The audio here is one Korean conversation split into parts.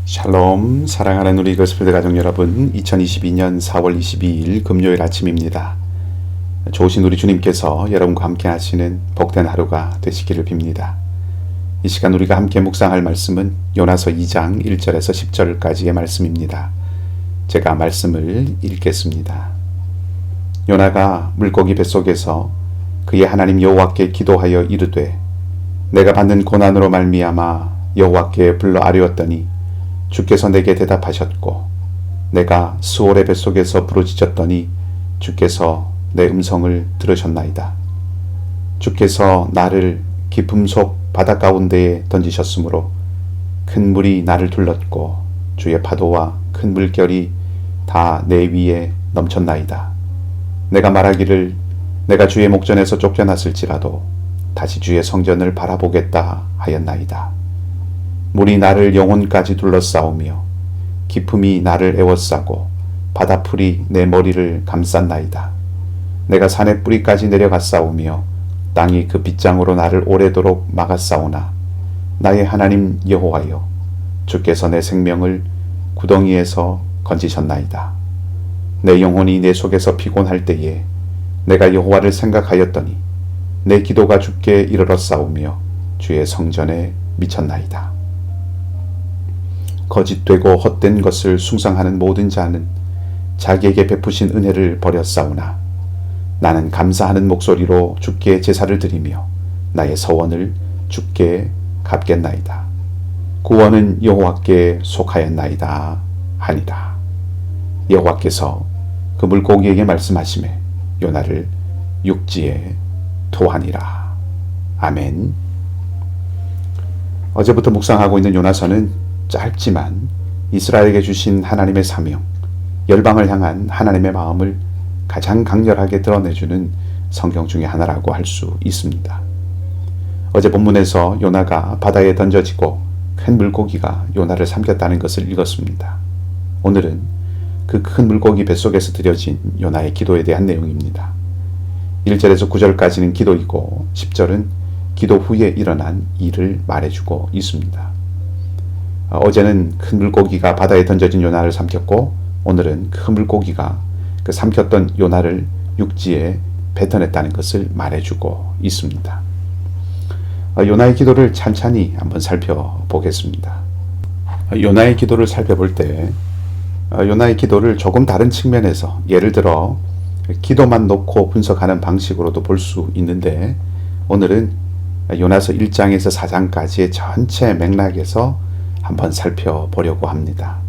샬롬, 사랑하는 우리 거스펠 가족 여러분, 2022년 4월 22일 금요일 아침입니다. 좋으신 우리 주님께서 여러분과 함께 하시는 복된 하루가 되시기를 빕니다. 이 시간 우리가 함께 묵상할 말씀은 요나서 2장 1절에서 10절까지의 말씀입니다. 제가 말씀을 읽겠습니다. 요나가 물고기 뱃속에서 그의 하나님 여호와께 기도하여 이르되 내가 받는 고난으로 말미암아 여호와께 불러 아뢰었더니 주께서 내게 대답하셨고 내가 스올의 뱃속에서 부르짖었더니 주께서 내 음성을 들으셨나이다. 주께서 나를 깊음 속 바다 가운데에 던지셨으므로 큰 물이 나를 둘렀고 주의 파도와 큰 물결이 다 내 위에 넘쳤나이다. 내가 말하기를 내가 주의 목전에서 쫓겨났을지라도 다시 주의 성전을 바라보겠다 하였나이다. 물이 나를 영혼까지 둘러싸우며 깊음이 나를 에워싸고 바다풀이 내 머리를 감쌌나이다. 내가 산의 뿌리까지 내려갔사오며 땅이 그 빗장으로 나를 오래도록 막았사오나 나의 하나님 여호와여 주께서 내 생명을 구덩이에서 건지셨나이다. 내 영혼이 내 속에서 피곤할 때에 내가 여호와를 생각하였더니 내 기도가 주께 이르렀사오며 주의 성전에 미쳤나이다. 거짓되고 헛된 것을 숭상하는 모든 자는 자기에게 베푸신 은혜를 버렸사오나 나는 감사하는 목소리로 주께 제사를 드리며 나의 서원을 주께 갚겠나이다. 구원은 여호와께 속하였나이다 하니라. 여호와께서 그 물고기에게 말씀하시매 요나를 육지에 토하니라. 아멘. 어제부터 묵상하고 있는 요나서는 짧지만 이스라엘에게 주신 하나님의 사명, 열방을 향한 하나님의 마음을 가장 강렬하게 드러내주는 성경 중에 하나라고 할 수 있습니다. 어제 본문에서 요나가 바다에 던져지고 큰 물고기가 요나를 삼켰다는 것을 읽었습니다. 오늘은 그 큰 물고기 뱃속에서 드려진 요나의 기도에 대한 내용입니다. 1절에서 9절까지는 기도이고 10절은 기도 후에 일어난 일을 말해주고 있습니다. 어제는 큰 물고기가 바다에 던져진 요나를 삼켰고 오늘은 큰 물고기가 그 삼켰던 요나를 육지에 뱉어냈다는 것을 말해주고 있습니다. 요나의 기도를 찬찬히 한번 살펴보겠습니다. 요나의 기도를 살펴볼 때 요나의 기도를 조금 다른 측면에서 예를 들어 기도만 놓고 분석하는 방식으로도 볼 수 있는데 오늘은 요나서 1장에서 4장까지의 전체 맥락에서 한번 살펴보려고 합니다.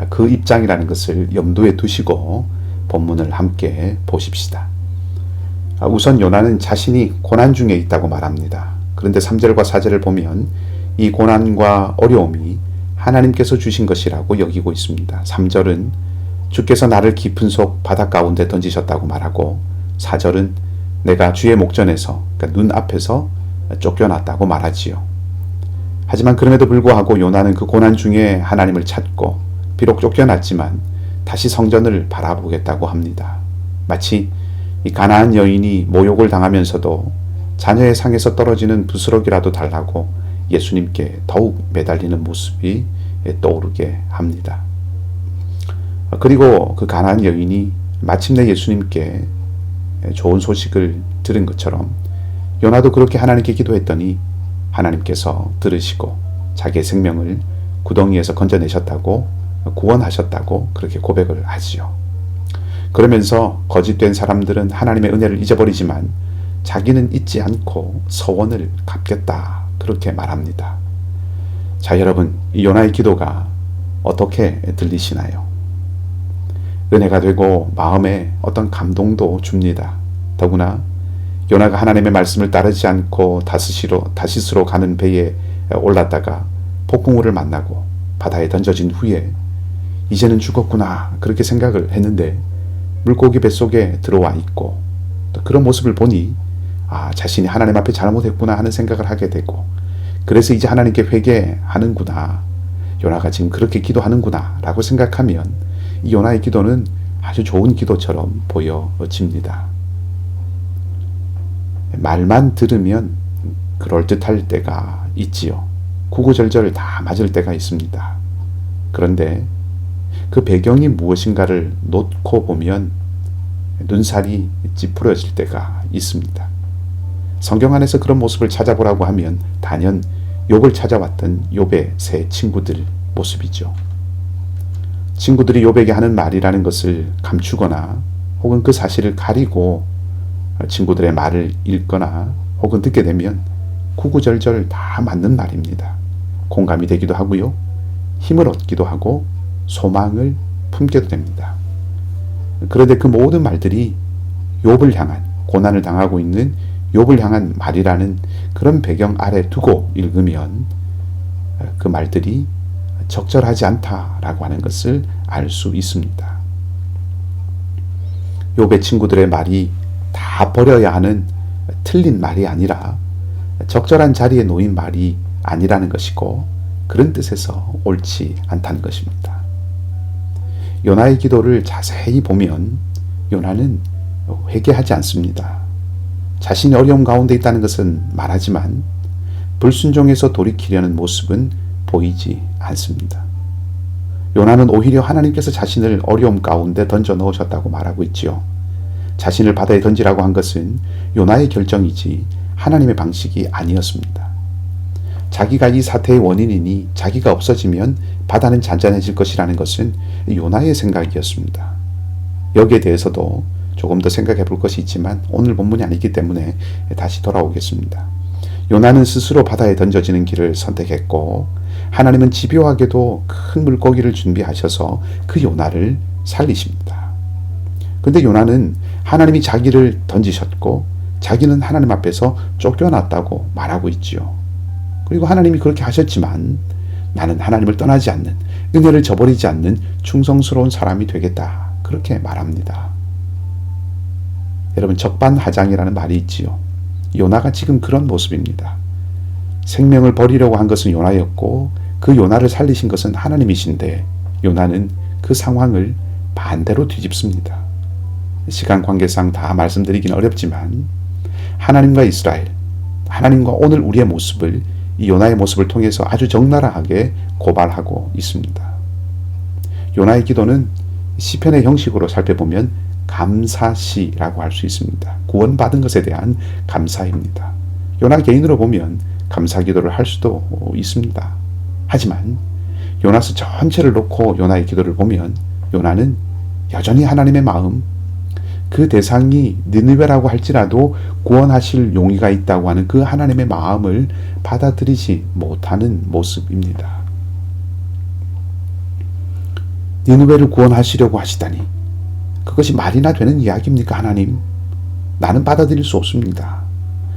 그 입장이라는 것을 염두에 두시고 본문을 함께 보십시다. 우선 요나는 자신이 고난 중에 있다고 말합니다. 그런데 3절과 4절을 보면 이 고난과 어려움이 하나님께서 주신 것이라고 여기고 있습니다. 3절은 주께서 나를 깊은 속 바다 가운데 던지셨다고 말하고 4절은 내가 주의 목전에서 그러니까 눈앞에서 쫓겨났다고 말하지요. 하지만 그럼에도 불구하고 요나는 그 고난 중에 하나님을 찾고 비록 쫓겨났지만 다시 성전을 바라보겠다고 합니다. 마치 이 가나안 여인이 모욕을 당하면서도 자녀의 상에서 떨어지는 부스러기라도 달라고 예수님께 더욱 매달리는 모습이 떠오르게 합니다. 그리고 그 가나안 여인이 마침내 예수님께 좋은 소식을 들은 것처럼 요나도 그렇게 하나님께 기도했더니 하나님께서 들으시고 자기의 생명을 구덩이에서 건져내셨다고 구원하셨다고 그렇게 고백을 하지요. 그러면서 거짓된 사람들은 하나님의 은혜를 잊어버리지만 자기는 잊지 않고 서원을 갚겠다 그렇게 말합니다. 자, 여러분, 이 요나의 기도가 어떻게 들리시나요? 은혜가 되고 마음에 어떤 감동도 줍니다. 더구나 요나가 하나님의 말씀을 따르지 않고 다시스로 가는 배에 올랐다가 폭풍우를 만나고 바다에 던져진 후에 이제는 죽었구나 그렇게 생각을 했는데 물고기 뱃속에 들어와 있고 또 그런 모습을 보니 자신이 하나님 앞에 잘못했구나 하는 생각을 하게 되고 그래서 이제 하나님께 회개하는구나, 요나가 지금 그렇게 기도하는구나 라고 생각하면 이 요나의 기도는 아주 좋은 기도처럼 보여집니다. 말만 들으면 그럴듯할 때가 있지요. 구구절절 다 맞을 때가 있습니다. 그런데 그 배경이 무엇인가를 놓고 보면 눈살이 찌푸려질 때가 있습니다. 성경 안에서 그런 모습을 찾아보라고 하면 단연 욥을 찾아왔던 욥의 세 친구들 모습이죠. 친구들이 욥에게 하는 말이라는 것을 감추거나 혹은 그 사실을 가리고 친구들의 말을 읽거나 혹은 듣게 되면 구구절절 다 맞는 말입니다. 공감이 되기도 하고요. 힘을 얻기도 하고 소망을 품게도 됩니다. 그런데 그 모든 말들이 욥을 향한, 고난을 당하고 있는 욥을 향한 말이라는 그런 배경 아래 두고 읽으면 그 말들이 적절하지 않다라고 하는 것을 알 수 있습니다. 욥의 친구들의 말이 다 버려야 하는 틀린 말이 아니라 적절한 자리에 놓인 말이 아니라는 것이고, 그런 뜻에서 옳지 않다는 것입니다. 요나의 기도를 자세히 보면 요나는 회개하지 않습니다. 자신이 어려움 가운데 있다는 것은 말하지만 불순종해서 돌이키려는 모습은 보이지 않습니다. 요나는 오히려 하나님께서 자신을 어려움 가운데 던져 넣으셨다고 말하고 있지요. 자신을 바다에 던지라고 한 것은 요나의 결정이지 하나님의 방식이 아니었습니다. 자기가 이 사태의 원인이니 자기가 없어지면 바다는 잔잔해질 것이라는 것은 요나의 생각이었습니다. 여기에 대해서도 조금 더 생각해 볼 것이 있지만 오늘 본문이 아니기 때문에 다시 돌아오겠습니다. 요나는 스스로 바다에 던져지는 길을 선택했고, 하나님은 집요하게도 큰 물고기를 준비하셔서 그 요나를 살리십니다. 근데 요나는 하나님이 자기를 던지셨고 자기는 하나님 앞에서 쫓겨났다고 말하고 있지요. 그리고 하나님이 그렇게 하셨지만 나는 하나님을 떠나지 않는, 은혜를 저버리지 않는 충성스러운 사람이 되겠다, 그렇게 말합니다. 여러분, 적반하장이라는 말이 있지요. 요나가 지금 그런 모습입니다. 생명을 버리려고 한 것은 요나였고 그 요나를 살리신 것은 하나님이신데 요나는 그 상황을 반대로 뒤집습니다. 시간 관계상 다 말씀드리기는 어렵지만 하나님과 이스라엘, 하나님과 오늘 우리의 모습을 이 요나의 모습을 통해서 아주 적나라하게 고발하고 있습니다. 요나의 기도는 시편의 형식으로 살펴보면 감사시라고 할 수 있습니다. 구원받은 것에 대한 감사입니다. 요나 개인으로 보면 감사 기도를 할 수도 있습니다. 하지만 요나서 전체를 놓고 요나의 기도를 보면 요나는 여전히 하나님의 마음, 그 대상이 니느웨라고 할지라도 구원하실 용의가 있다고 하는 그 하나님의 마음을 받아들이지 못하는 모습입니다. 니느웨를 구원하시려고 하시다니 그것이 말이나 되는 이야기입니까? 하나님, 나는 받아들일 수 없습니다.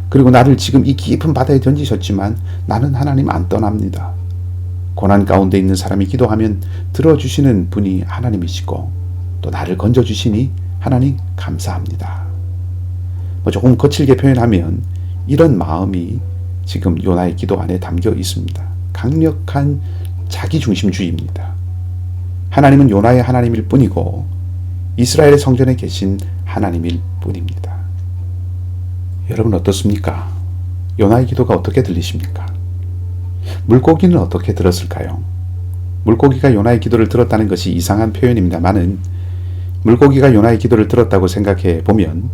그리고 나를 지금 이 깊은 바다에 던지셨지만 나는 하나님 안 떠납니다. 고난 가운데 있는 사람이 기도하면 들어주시는 분이 하나님이시고 또 나를 건져주시니 하나님 감사합니다. 조금 거칠게 표현하면 이런 마음이 지금 요나의 기도 안에 담겨 있습니다. 강력한 자기중심주의입니다. 하나님은 요나의 하나님일 뿐이고 이스라엘의 성전에 계신 하나님일 뿐입니다. 여러분 어떻습니까? 요나의 기도가 어떻게 들리십니까? 물고기는 어떻게 들었을까요? 물고기가 요나의 기도를 들었다는 것이 이상한 표현입니다만은 물고기가 요나의 기도를 들었다고 생각해 보면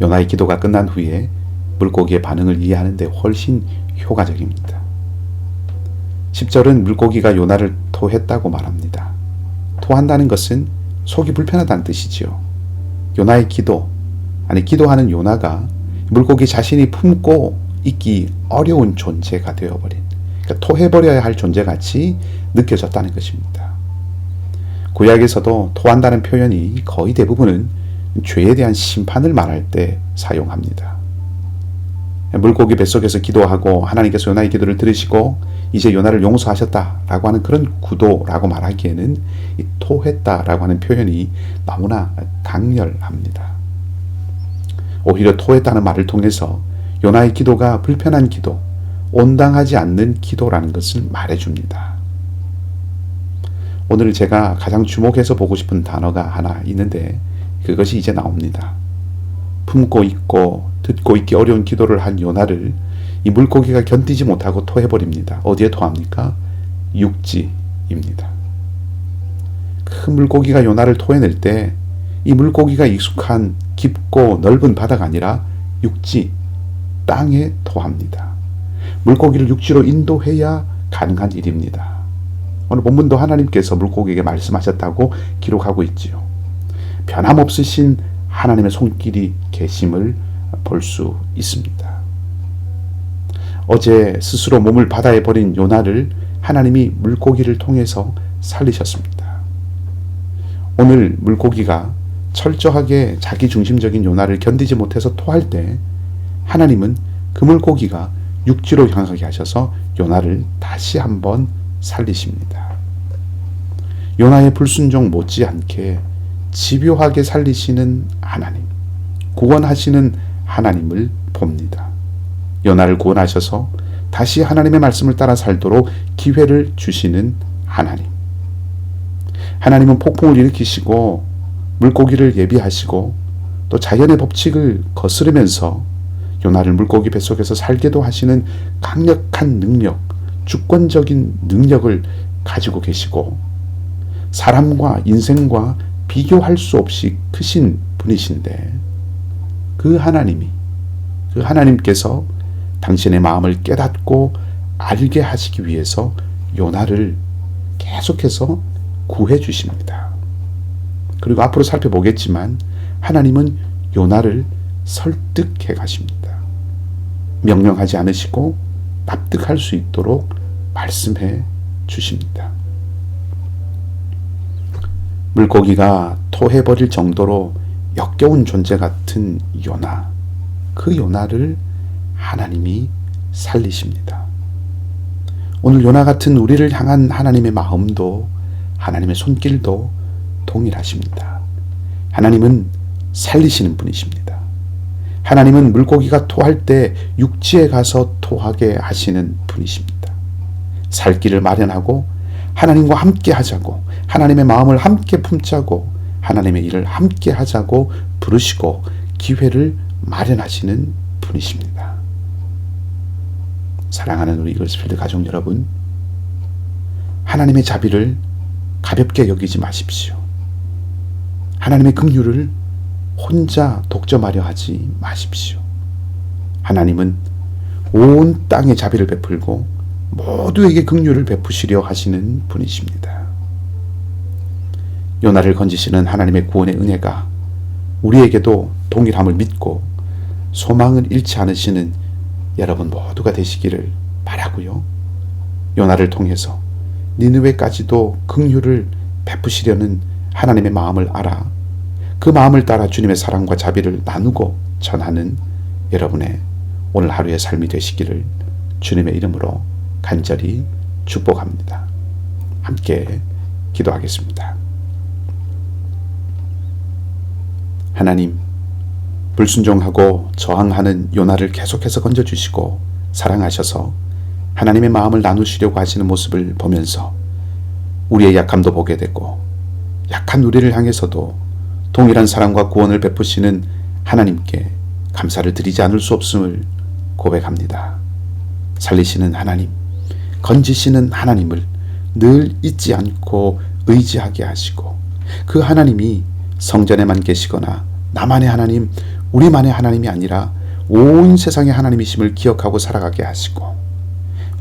요나의 기도가 끝난 후에 물고기의 반응을 이해하는 데 훨씬 효과적입니다. 10절은 물고기가 요나를 토했다고 말합니다. 토한다는 것은 속이 불편하다는 뜻이지요. 요나의 기도하는 요나가 물고기 자신이 품고 있기 어려운 존재가 되어버린, 그러니까 토해버려야 할 존재같이 느껴졌다는 것입니다. 구약에서도 토한다는 표현이 거의 대부분은 죄에 대한 심판을 말할 때 사용합니다. 물고기 뱃속에서 기도하고 하나님께서 요나의 기도를 들으시고 이제 요나를 용서하셨다라고 하는 그런 구도라고 말하기에는 이 토했다라고 하는 표현이 너무나 강렬합니다. 오히려 토했다는 말을 통해서 요나의 기도가 불편한 기도, 온당하지 않는 기도라는 것을 말해줍니다. 오늘 제가 가장 주목해서 보고 싶은 단어가 하나 있는데 그것이 이제 나옵니다. 품고 있고 듣고 있기 어려운 기도를 한 요나를 이 물고기가 견디지 못하고 토해버립니다. 어디에 토합니까? 육지입니다. 그 물고기가 요나를 토해낼 때 이 물고기가 익숙한 깊고 넓은 바다가 아니라 육지, 땅에 토합니다. 물고기를 육지로 인도해야 가능한 일입니다. 오늘 본문도 하나님께서 물고기에게 말씀하셨다고 기록하고 있지요. 변함없으신 하나님의 손길이 계심을 볼 수 있습니다. 어제 스스로 몸을 바다에 버린 요나를 하나님이 물고기를 통해서 살리셨습니다. 오늘 물고기가 철저하게 자기중심적인 요나를 견디지 못해서 토할 때 하나님은 그 물고기가 육지로 향하게 하셔서 요나를 다시 한번 살리십니다. 요나의 불순종 못지않게 집요하게 살리시는 하나님, 구원하시는 하나님을 봅니다. 요나를 구원하셔서 다시 하나님의 말씀을 따라 살도록 기회를 주시는 하나님. 하나님은 폭풍을 일으키시고 물고기를 예비하시고 또 자연의 법칙을 거스르면서 요나를 물고기 뱃속에서 살게도 하시는 강력한 능력, 주권적인 능력을 가지고 계시고 사람과 인생과 비교할 수 없이 크신 분이신데 그 하나님께서 당신의 마음을 깨닫고 알게 하시기 위해서 요나를 계속해서 구해 주십니다. 그리고 앞으로 살펴보겠지만 하나님은 요나를 설득해 가십니다. 명령하지 않으시고 납득할 수 있도록 말씀해 주십니다. 물고기가 토해버릴 정도로 역겨운 존재 같은 요나, 그 요나를 하나님이 살리십니다. 오늘 요나 같은 우리를 향한 하나님의 마음도 하나님의 손길도 동일하십니다. 하나님은 살리시는 분이십니다. 하나님은 물고기가 토할 때 육지에 가서 토하게 하시는 분이십니다. 살 길을 마련하고 하나님과 함께 하자고, 하나님의 마음을 함께 품자고, 하나님의 일을 함께 하자고 부르시고 기회를 마련하시는 분이십니다. 사랑하는 우리 이글스필드 가족 여러분, 하나님의 자비를 가볍게 여기지 마십시오. 하나님의 긍휼을 혼자 독점하려 하지 마십시오. 하나님은 온 땅에 자비를 베풀고 모두에게 긍휼을 베푸시려 하시는 분이십니다. 요나를 건지시는 하나님의 구원의 은혜가 우리에게도 동일함을 믿고 소망을 잃지 않으시는 여러분 모두가 되시기를 바라고요. 요나를 통해서 니느웨까지도 긍휼을 베푸시려는 하나님의 마음을 알아 그 마음을 따라 주님의 사랑과 자비를 나누고 전하는 여러분의 오늘 하루의 삶이 되시기를 주님의 이름으로 간절히 축복합니다. 함께 기도하겠습니다. 하나님, 불순종하고 저항하는 요나를 계속해서 건져주시고 사랑하셔서 하나님의 마음을 나누시려고 하시는 모습을 보면서 우리의 약함도 보게 되고 약한 우리를 향해서도 동일한 사랑과 구원을 베푸시는 하나님께 감사를 드리지 않을 수 없음을 고백합니다. 살리시는 하나님, 건지시는 하나님을 늘 잊지 않고 의지하게 하시고 그 하나님이 성전에만 계시거나 나만의 하나님, 우리만의 하나님이 아니라 온 세상의 하나님이심을 기억하고 살아가게 하시고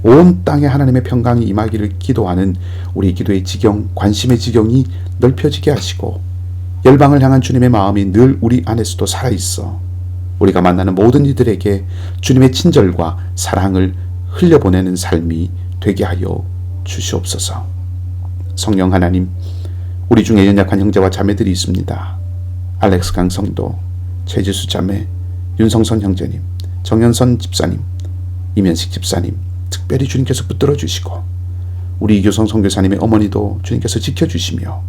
온 땅에 하나님의 평강이 임하기를 기도하는 우리 기도의 지경, 관심의 지경이 넓혀지게 하시고 열방을 향한 주님의 마음이 늘 우리 안에서도 살아있어 우리가 만나는 모든 이들에게 주님의 친절과 사랑을 흘려보내는 삶이 되게 하여 주시옵소서. 성령 하나님, 우리 중에 연약한 형제와 자매들이 있습니다. 알렉스 강성도, 최지수 자매, 윤성선 형제님, 정현선 집사님, 이면식 집사님 특별히 주님께서 붙들어 주시고 우리 이교성 선교사님의 어머니도 주님께서 지켜주시며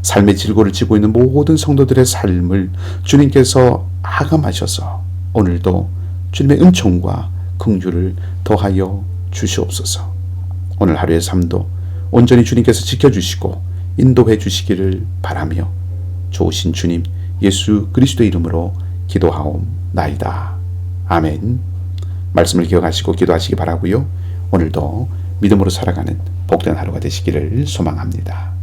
삶의 질고를 지고 있는 모든 성도들의 삶을 주님께서 하감하셔서 오늘도 주님의 은총과 긍휼을 더하여 주시옵소서. 오늘 하루의 삶도 온전히 주님께서 지켜주시고 인도해 주시기를 바라며 좋으신 주님 예수 그리스도의 이름으로 기도하옵나이다. 아멘. 말씀을 기억하시고 기도하시기 바라고요. 오늘도 믿음으로 살아가는 복된 하루가 되시기를 소망합니다.